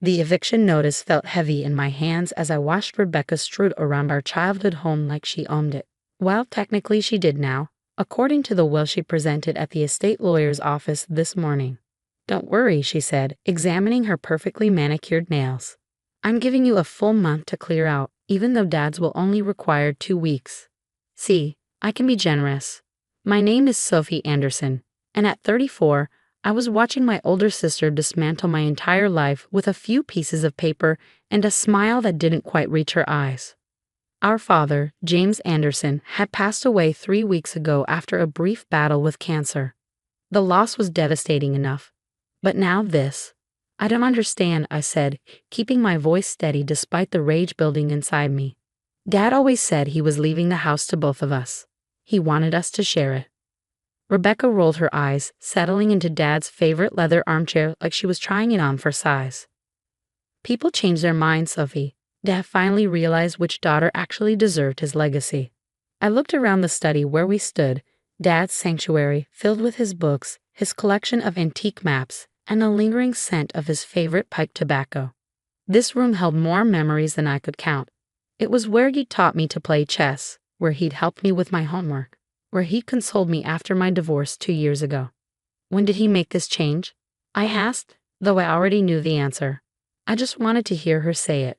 The eviction notice felt heavy in my hands as I watched Rebecca strut around our childhood home like she owned it. Well, technically she did now, according to the will she presented at the estate lawyer's office this morning. "Don't worry," she said, examining her perfectly manicured nails. "I'm giving you a full month to clear out, even though Dad's will only require 2 weeks. See, I can be generous. My name is Sophie Anderson, and at 34, I was watching my older sister dismantle my entire life with a few pieces of paper and a smile that didn't quite reach her eyes. Our father, James Anderson, had passed away 3 weeks ago after a brief battle with cancer. The loss was devastating enough. But now this. I don't understand," I said, keeping my voice steady despite the rage building inside me. "Dad always said he was leaving the house to both of us. He wanted us to share it." Rebecca rolled her eyes, settling into Dad's favorite leather armchair like she was trying it on for size. "People change their minds, Sophie." Dad finally realized which daughter actually deserved his legacy. I looked around the study where we stood, Dad's sanctuary filled with his books, his collection of antique maps, and the lingering scent of his favorite pipe tobacco. This room held more memories than I could count. It was where he'd taught me to play chess, where he'd helped me with my homework, where he consoled me after my divorce 2 years ago. "When did he make this change?" I asked, though I already knew the answer. I just wanted to hear her say it.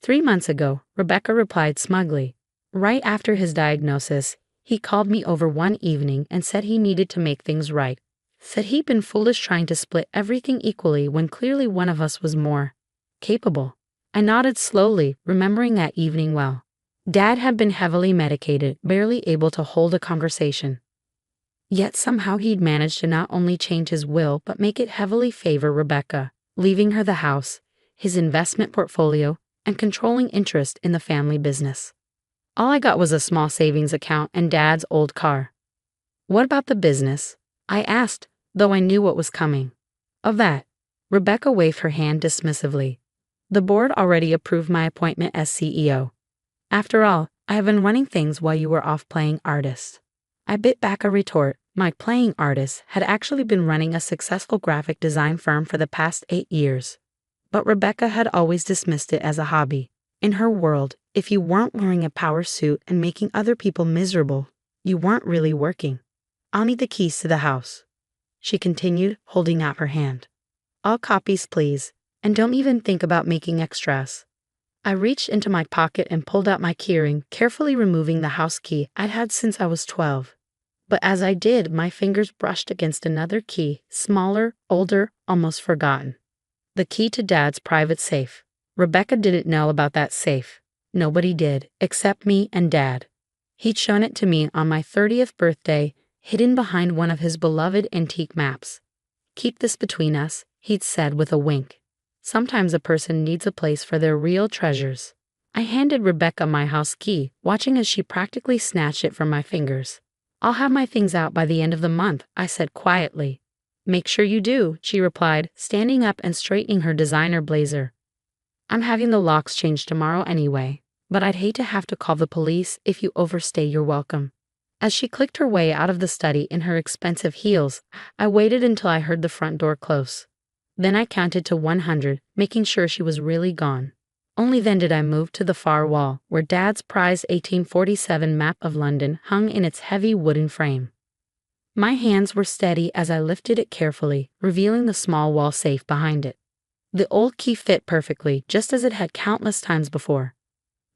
3 months ago," Rebecca replied smugly. "Right after his diagnosis, he called me over one evening and said he needed to make things right. Said he'd been foolish trying to split everything equally when clearly one of us was more capable." I nodded slowly, remembering that evening well. Dad had been heavily medicated, barely able to hold a conversation. Yet somehow he'd managed to not only change his will but make it heavily favor Rebecca, leaving her the house, his investment portfolio, and controlling interest in the family business. All I got was a small savings account and Dad's old car. "What about the business?" I asked, though I knew what was coming. "Of that," Rebecca waved her hand dismissively. "The board already approved my appointment as CEO. After all, I have been running things while you were off playing artist." I bit back a retort. My playing artist had actually been running a successful graphic design firm for the past 8 years. But Rebecca had always dismissed it as a hobby. In her world, if you weren't wearing a power suit and making other people miserable, you weren't really working. "I'll need the keys to the house," she continued, holding out her hand. "All copies, please, and don't even think about making extras." I reached into my pocket and pulled out my keyring, carefully removing the house key I'd had since I was 12. But as I did, my fingers brushed against another key, smaller, older, almost forgotten. The key to Dad's private safe. Rebecca didn't know about that safe. Nobody did, except me and Dad. He'd shown it to me on my 30th birthday, hidden behind one of his beloved antique maps. "Keep this between us," he'd said with a wink. "Sometimes a person needs a place for their real treasures." I handed Rebecca my house key, watching as she practically snatched it from my fingers. "I'll have my things out by the end of the month," I said quietly. "Make sure you do," she replied, standing up and straightening her designer blazer. "I'm having the locks changed tomorrow anyway, but I'd hate to have to call the police if you overstay your welcome." As she clicked her way out of the study in her expensive heels, I waited until I heard the front door close. Then I counted to 100, making sure she was really gone. Only then did I move to the far wall, where Dad's prized 1847 map of London hung in its heavy wooden frame. My hands were steady as I lifted it carefully, revealing the small wall safe behind it. The old key fit perfectly, just as it had countless times before.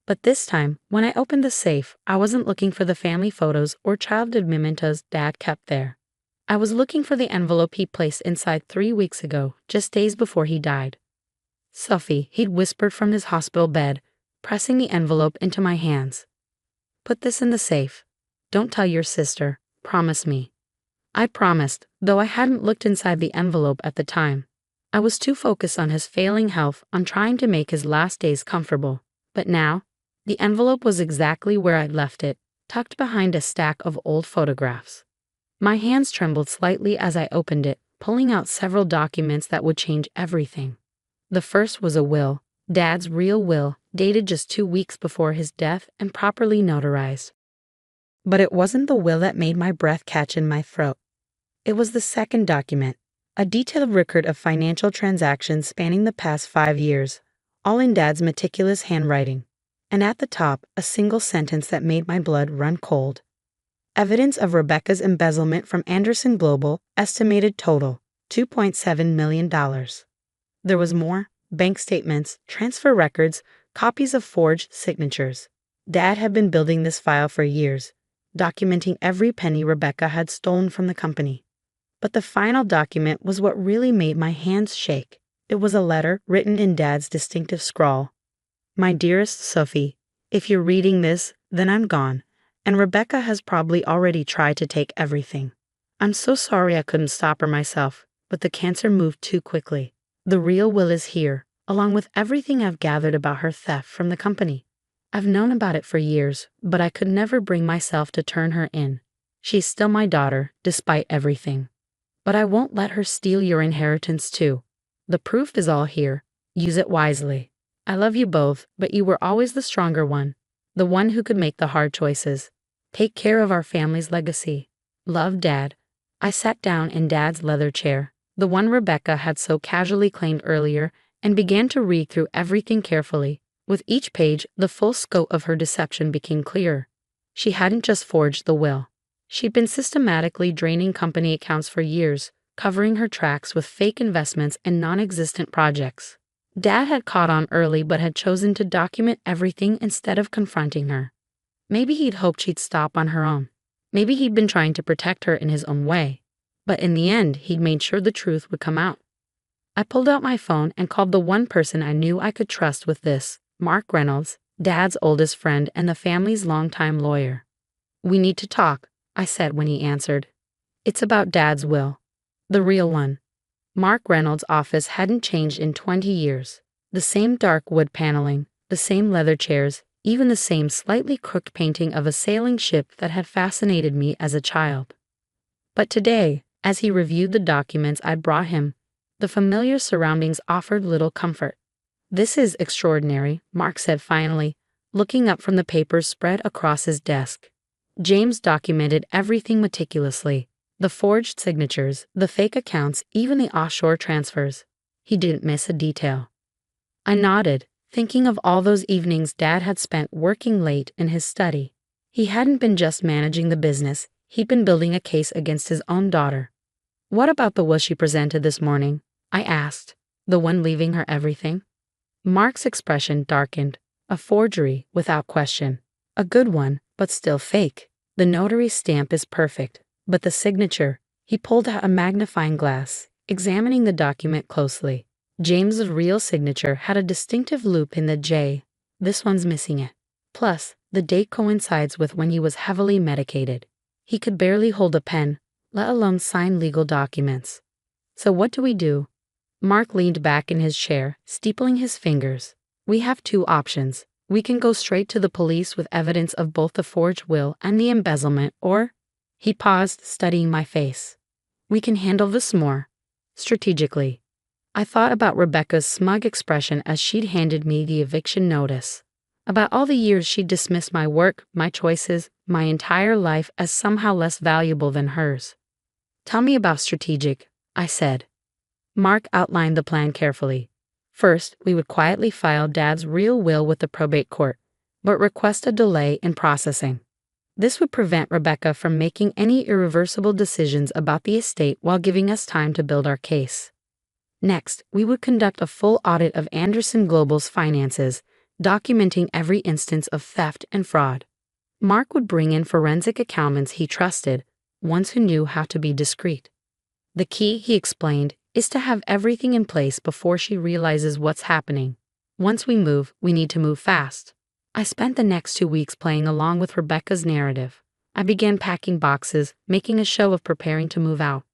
But this time, when I opened the safe, I wasn't looking for the family photos or childhood mementos Dad kept there. I was looking for the envelope he placed inside 3 weeks ago, just days before he died. "Sophie," he'd whispered from his hospital bed, pressing the envelope into my hands. "Put this in the safe. Don't tell your sister. Promise me." I promised, though I hadn't looked inside the envelope at the time. I was too focused on his failing health, on trying to make his last days comfortable. But now, the envelope was exactly where I'd left it, tucked behind a stack of old photographs. My hands trembled slightly as I opened it, pulling out several documents that would change everything. The first was a will, Dad's real will, dated just 2 weeks before his death and properly notarized. But it wasn't the will that made my breath catch in my throat. It was the second document, A detailed record of financial transactions spanning the past 5 years, all in Dad's meticulous handwriting. And at the top, a single sentence that made my blood run cold. Evidence of Rebecca's embezzlement from Anderson Global, estimated total, $2.7 million. There was more: bank statements, transfer records, copies of forged signatures. Dad had been building this file for years, documenting every penny Rebecca had stolen from the company. But the final document was what really made my hands shake. It was a letter written in Dad's distinctive scrawl. My dearest Sophie, if you're reading this, then I'm gone, and Rebecca has probably already tried to take everything. I'm so sorry I couldn't stop her myself, but the cancer moved too quickly. The real will is here, along with everything I've gathered about her theft from the company. I've known about it for years, but I could never bring myself to turn her in. She's still my daughter, despite everything. But I won't let her steal your inheritance too. The proof is all here. Use it wisely. I love you both, but you were always the stronger one, the one who could make the hard choices. Take care of our family's legacy. Love, Dad. I sat down in Dad's leather chair, the one Rebecca had so casually claimed earlier, and began to read through everything carefully. With each page, the full scope of her deception became clearer. She hadn't just forged the will. She'd been systematically draining company accounts for years, covering her tracks with fake investments and non-existent projects. Dad had caught on early but had chosen to document everything instead of confronting her. Maybe he'd hoped she'd stop on her own. Maybe he'd been trying to protect her in his own way. But in the end, he'd made sure the truth would come out. I pulled out my phone and called the one person I knew I could trust with this, Mark Reynolds, Dad's oldest friend and the family's longtime lawyer. "We need to talk," I said when he answered. "It's about Dad's will. The real one." Mark Reynolds' office hadn't changed in 20 years. The same dark wood paneling, the same leather chairs, even the same slightly crooked painting of a sailing ship that had fascinated me as a child. But today, as he reviewed the documents I'd brought him, the familiar surroundings offered little comfort. "This is extraordinary," Mark said finally, looking up from the papers spread across his desk. James documented everything meticulously. The forged signatures, the fake accounts, even the offshore transfers. He didn't miss a detail. I nodded, thinking of all those evenings Dad had spent working late in his study. He hadn't been just managing the business, he'd been building a case against his own daughter. "What about the will she presented this morning?" I asked. "The one leaving her everything?" Mark's expression darkened. "A forgery, without question. A good one, but still fake. The notary's stamp is perfect. But the signature," he pulled out a magnifying glass, examining the document closely. James's real signature had a distinctive loop in the J. This one's missing it. Plus, the date coincides with when he was heavily medicated. He could barely hold a pen, let alone sign legal documents. "So what do we do?" Mark leaned back in his chair, steepling his fingers. "We have two options. We can go straight to the police with evidence of both the forged will and the embezzlement, or—" He paused, studying my face. "We can handle this more strategically." I thought about Rebecca's smug expression as she'd handed me the eviction notice. About all the years she'd dismissed my work, my choices, my entire life as somehow less valuable than hers. "Tell me about strategic," I said. Mark outlined the plan carefully. First, we would quietly file Dad's real will with the probate court, but request a delay in processing. This would prevent Rebecca from making any irreversible decisions about the estate while giving us time to build our case. Next, we would conduct a full audit of Anderson Global's finances, documenting every instance of theft and fraud. Mark would bring in forensic accountants he trusted, ones who knew how to be discreet. "The key," he explained, "is to have everything in place before she realizes what's happening. Once we move, we need to move fast." I spent the next 2 weeks playing along with Rebecca's narrative. I began packing boxes, making a show of preparing to move out.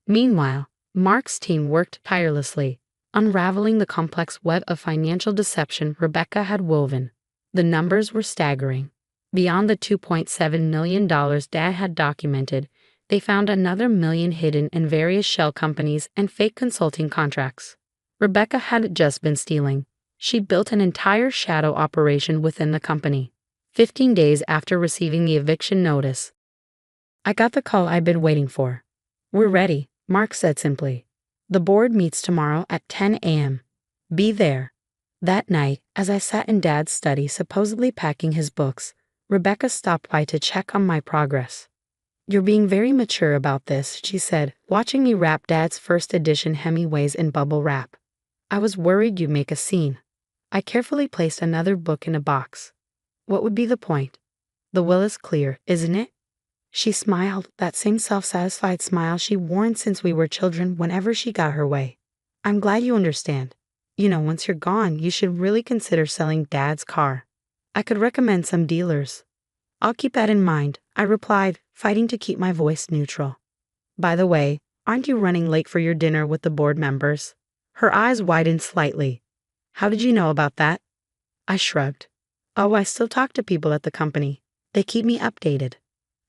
Meanwhile, Mark's team worked tirelessly, unraveling the complex web of financial deception Rebecca had woven. The numbers were staggering. Beyond the $2.7 million Dad had documented, they found another million hidden in various shell companies and fake consulting contracts. Rebecca hadn't just been stealing. She built an entire shadow operation within the company. 15 days after receiving the eviction notice, I got the call I'd been waiting for. "We're ready," Mark said simply. The board meets tomorrow at 10 a.m. Be there. That night, as I sat in Dad's study supposedly packing his books, Rebecca stopped by to check on my progress. "You're being very mature about this," she said, watching me wrap Dad's first edition Hemingways in bubble wrap. "I was worried you'd make a scene." I carefully placed another book in a box. "What would be the point? The will is clear, isn't it?" She smiled, that same self-satisfied smile she'd worn since we were children whenever she got her way. "I'm glad you understand. Once you're gone, you should really consider selling Dad's car. I could recommend some dealers." "I'll keep that in mind," I replied, fighting to keep my voice neutral. "By the way, aren't you running late for your dinner with the board members?" Her eyes widened slightly. "How did you know about that?" I shrugged. "Oh, I still talk to people at the company. They keep me updated."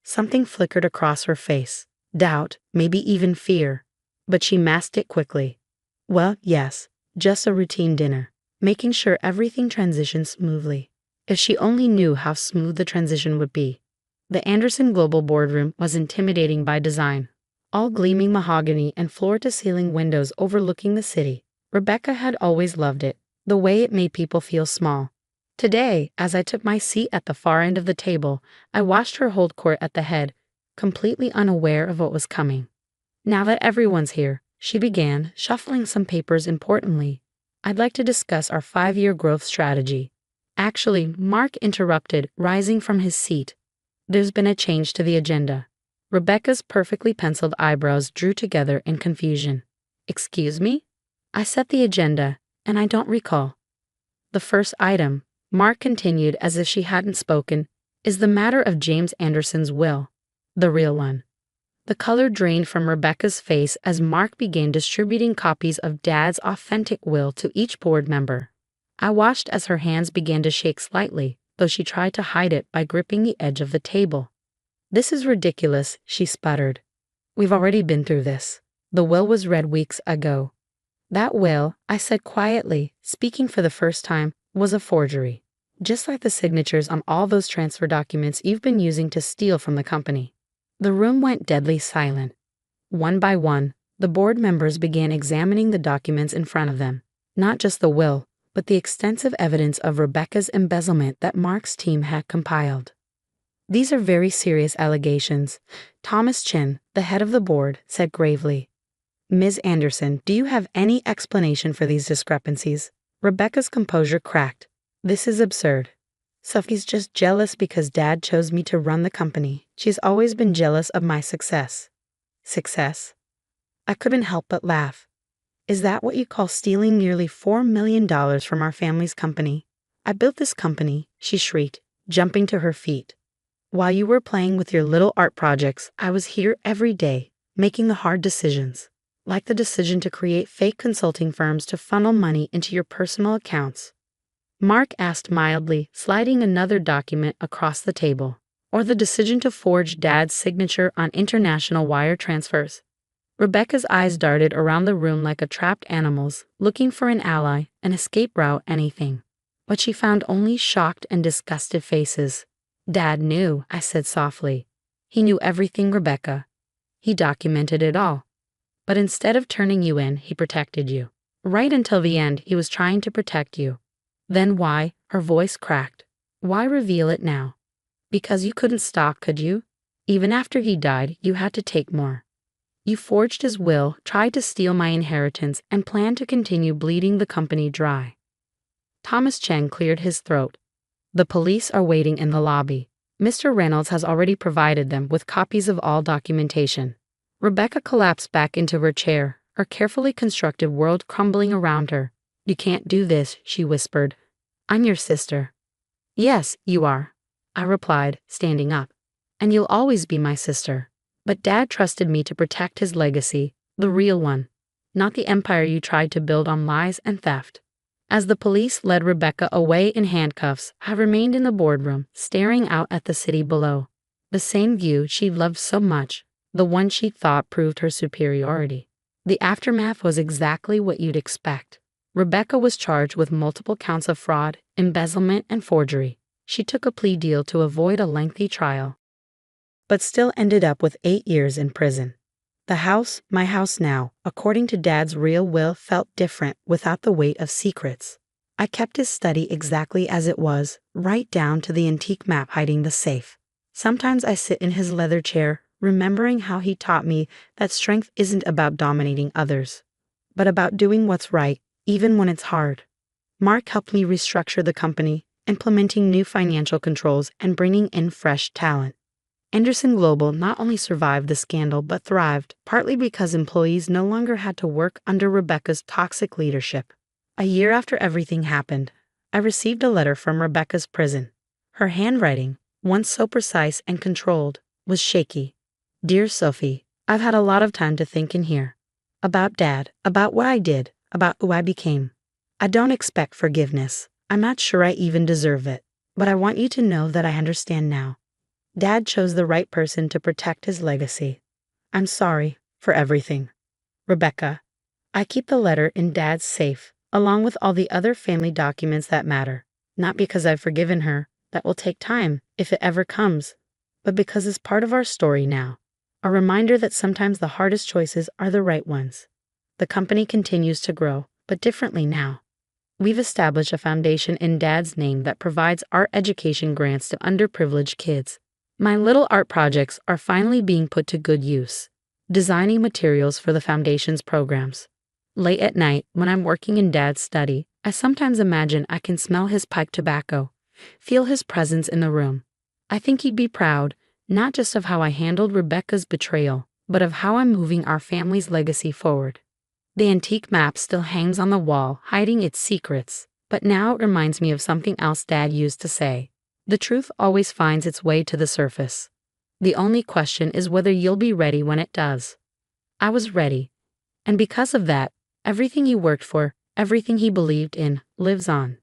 Something flickered across her face. Doubt, maybe even fear. But she masked it quickly. "Well, yes, just a routine dinner, making sure everything transitions smoothly." If she only knew how smooth the transition would be. The Anderson Global boardroom was intimidating by design. All gleaming mahogany and floor-to-ceiling windows overlooking the city. Rebecca had always loved it, the way it made people feel small. Today, as I took my seat at the far end of the table, I watched her hold court at the head, completely unaware of what was coming. "Now that everyone's here," she began, shuffling some papers importantly, "I'd like to discuss our 5-year growth strategy." Actually, Mark interrupted, rising from his seat. "There's been a change to the agenda." Rebecca's perfectly penciled eyebrows drew together in confusion. "Excuse me?" "I set the agenda, and I don't recall." "The first item," Mark continued as if she hadn't spoken, "is the matter of James Anderson's will. The real one." The color drained from Rebecca's face as Mark began distributing copies of Dad's authentic will to each board member. I watched as her hands began to shake slightly, though she tried to hide it by gripping the edge of the table. "This is ridiculous," she sputtered. "We've already been through this. The will was read weeks ago." "That will," I said quietly, speaking for the first time, "was a forgery. Just like the signatures on all those transfer documents you've been using to steal from the company." The room went deadly silent. One by one, the board members began examining the documents in front of them, not just the will, but the extensive evidence of Rebecca's embezzlement that Mark's team had compiled. "These are very serious allegations," Thomas Chin, the head of the board, said gravely. "Ms. Anderson, do you have any explanation for these discrepancies?" Rebecca's composure cracked. "This is absurd. Sophie's just jealous because Dad chose me to run the company. She's always been jealous of my success." "Success?" I couldn't help but laugh. "Is that what you call stealing nearly $4 million from our family's company? I built this company," she shrieked, jumping to her feet. "While you were playing with your little art projects, I was here every day, making the hard decisions, like the decision to create fake consulting firms to funnel money into your personal accounts." Mark asked mildly, sliding another document across the table. "Or the decision to forge Dad's signature on international wire transfers." Rebecca's eyes darted around the room like a trapped animal's, looking for an ally, an escape route, anything. But she found only shocked and disgusted faces. "Dad knew," I said softly. "He knew everything, Rebecca. He documented it all. But instead of turning you in, he protected you. Right until the end, he was trying to protect you. Then why?" Her voice cracked. "Why reveal it now? Because you couldn't stop, could you? Even after he died, you had to take more. You forged his will, tried to steal my inheritance, and planned to continue bleeding the company dry." Thomas Chen cleared his throat. "The police are waiting in the lobby. Mr. Reynolds has already provided them with copies of all documentation." Rebecca collapsed back into her chair, her carefully constructed world crumbling around her. "You can't do this," she whispered. "I'm your sister." "Yes, you are," I replied, standing up. "And you'll always be my sister. But Dad trusted me to protect his legacy, the real one, not the empire you tried to build on lies and theft." As the police led Rebecca away in handcuffs, I remained in the boardroom, staring out at the city below. The same view she'd loved so much, the one she thought proved her superiority. The aftermath was exactly what you'd expect. Rebecca was charged with multiple counts of fraud, embezzlement, and forgery. She took a plea deal to avoid a lengthy trial, but still ended up with 8 years in prison. The house, my house now, according to Dad's real will, felt different without the weight of secrets. I kept his study exactly as it was, right down to the antique map hiding the safe. Sometimes I sit in his leather chair, remembering how he taught me that strength isn't about dominating others, but about doing what's right, even when it's hard. Mark helped me restructure the company, implementing new financial controls and bringing in fresh talent. Anderson Global not only survived the scandal but thrived, partly because employees no longer had to work under Rebecca's toxic leadership. A year after everything happened, I received a letter from Rebecca's prison. Her handwriting, once so precise and controlled, was shaky. Dear Sophie, I've had a lot of time to think in here. About Dad, about what I did, about who I became. I don't expect forgiveness. I'm not sure I even deserve it. But I want you to know that I understand now. Dad chose the right person to protect his legacy. I'm sorry for everything. Rebecca. I keep the letter in Dad's safe, along with all the other family documents that matter. Not because I've forgiven her, that will take time, if it ever comes, but because it's part of our story now. A reminder that sometimes the hardest choices are the right ones. The company continues to grow, but differently now. We've established a foundation in Dad's name that provides art education grants to underprivileged kids. My little art projects are finally being put to good use, designing materials for the foundation's programs. Late at night, when I'm working in Dad's study, I sometimes imagine I can smell his pipe tobacco, feel his presence in the room. I think he'd be proud, not just of how I handled Rebecca's betrayal, but of how I'm moving our family's legacy forward. The antique map still hangs on the wall, hiding its secrets, but now it reminds me of something else Dad used to say. The truth always finds its way to the surface. The only question is whether you'll be ready when it does. I was ready, and because of that, everything he worked for, everything he believed in, lives on.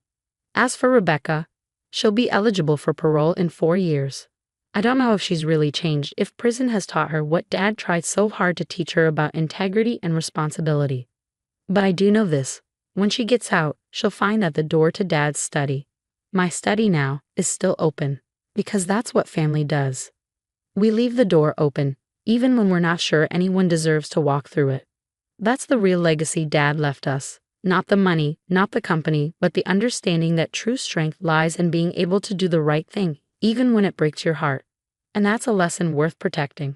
As for Rebecca, she'll be eligible for parole in 4 years. I don't know if she's really changed, if prison has taught her what Dad tried so hard to teach her about integrity and responsibility. But I do know this, when she gets out, she'll find that the door to Dad's study, my study now, is still open, because that's what family does. We leave the door open, even when we're not sure anyone deserves to walk through it. That's the real legacy Dad left us. Not the money, not the company, but the understanding that true strength lies in being able to do the right thing, even when it breaks your heart. And that's a lesson worth protecting.